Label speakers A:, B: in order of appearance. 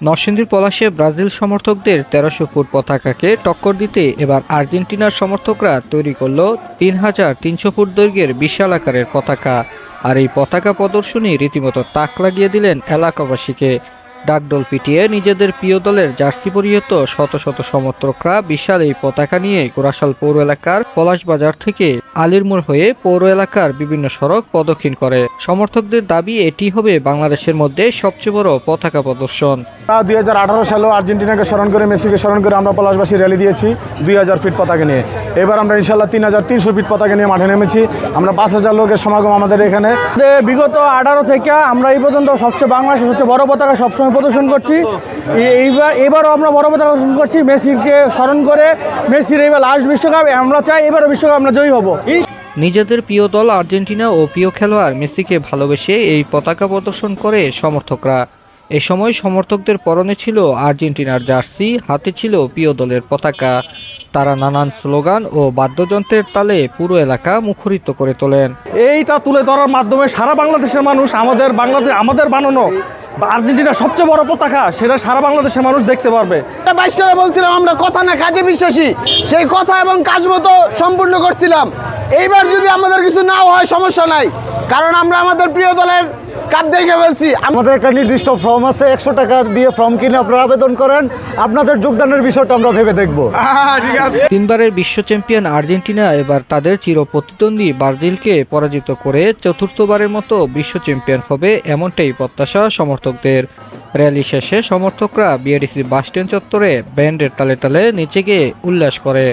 A: নরসিংদীর পলাশে ব্রাজিল সমর্থকদের ১৩০০ ফুট পতাকাকে টক্কর দিতে এবার আর্জেন্টিনার সমর্থকরা তৈরি করল ৩৩০০ ফুট দৈর্ঘ্যের বিশাল আকারের পতাকা। আর এই পতাকা প্রদর্শনী রীতিমতো তাক লাগিয়ে দিলেন এলাকাবাসীকে। ডাকডোল পিটিয়ে নিজেদের প্রিয় দলের জার্সি পরিহিত শত শত সমর্থকরা বিশাল এই পতাকা নিয়ে গোরাশাল পৌর এলাকার পলাশ বাজার থেকে আলিরমোড় হয়ে পৌর এলাকার বিভিন্ন সড়ক প্রদক্ষিণ করে। সমর্থকদের দাবি এটি হবে বাংলাদেশের মধ্যে সবচেয়ে বড় পতাকা প্রদর্শন।
B: 2018 সালে আর্জেন্টিনাকে স্মরণ করে, মেসিকে স্মরণ করে আমরা পলাশবাসী র্যালি দিয়েছি 2000 ফিট পতাকা নিয়ে। এবার আমরা ইনশাল্লাহ 3300 ফিট পতাকা নিয়ে মাঠে নেমেছি। আমরা 5000 লোকের সমাগম আমাদের এখানে।
C: বিগত 18 থেকে আমরা এই পর্যন্ত সবচেয়ে বাংলাদেশের সবচেয়ে বড় পতাকা সবসময় প্রদর্শন করছি। এবারও আমরা বড় পতাকা প্রদর্শন করছি মেসিকে স্মরণ করে। মেসির এবার লাস্ট বিশ্বকাপ, আমরা চাই এবারও বিশ্বকাপ আমরা জয়ী হব।
A: নিজেদের প্রিয় দল আর্জেন্টিনা ও প্রিয় খেলোয়াড় মেসিকে ভালোবেসে এই পতাকা প্রদর্শন করে সমর্থকরা। এ সময় সমর্থকদের পরনে ছিল আর্জেন্টিনার জার্সি, হাতে ছিল প্রিয় দলের পতাকা। তারা নানান স্লোগান ও বাদ্যযন্ত্রের তালে পুরো এলাকা মুখরিত করে তোলেন।
B: এইটা তুলে ধরার মাধ্যমে সারা বাংলাদেশের মানুষ আমাদের বানানো আর্জেন্টিনার সবচেয়ে বড় পতাকা সেটা সারা বাংলাদেশের মানুষ দেখতে পারবে।
C: 22 সালে বলছিলাম আমরা কথা না কাজে বিশ্বাসী, সেই কথা এবং কাজ মতো সম্পূর্ণ করছিলাম। এইবার যদি আমাদের কিছু নাও হয় সমস্যা নাই, কারণ আমরা আমাদের প্রিয় দলের কাপ দেখে ফেলছি।
D: আমাদের একটা নির্দিষ্ট ফর্ম আছে, 100 টাকা দিয়ে ফর্ম কিনে আপনারা আবেদন করেন। আপনাদের যোগদানের বিষয়টা আমরা ভেবে দেখব।
A: তিনবারের বিশ্ব চ্যাম্পিয়ন আর্জেন্টিনা এবার তাদের চিরপ্রতিদ্বন্দ্বী ব্রাজিলকে পরাজিত করে চতুর্থবারের মতো বিশ্ব চ্যাম্পিয়ন হবে, এমনটাই প্রত্যাশা সমর্থকদের। র্যালি শেষে সমর্থকরা বিআরডিসি বাসস্ট্যান্ড চত্বরে ব্যান্ডের তালে তালে নিচে গিয়ে উল্লাস করে।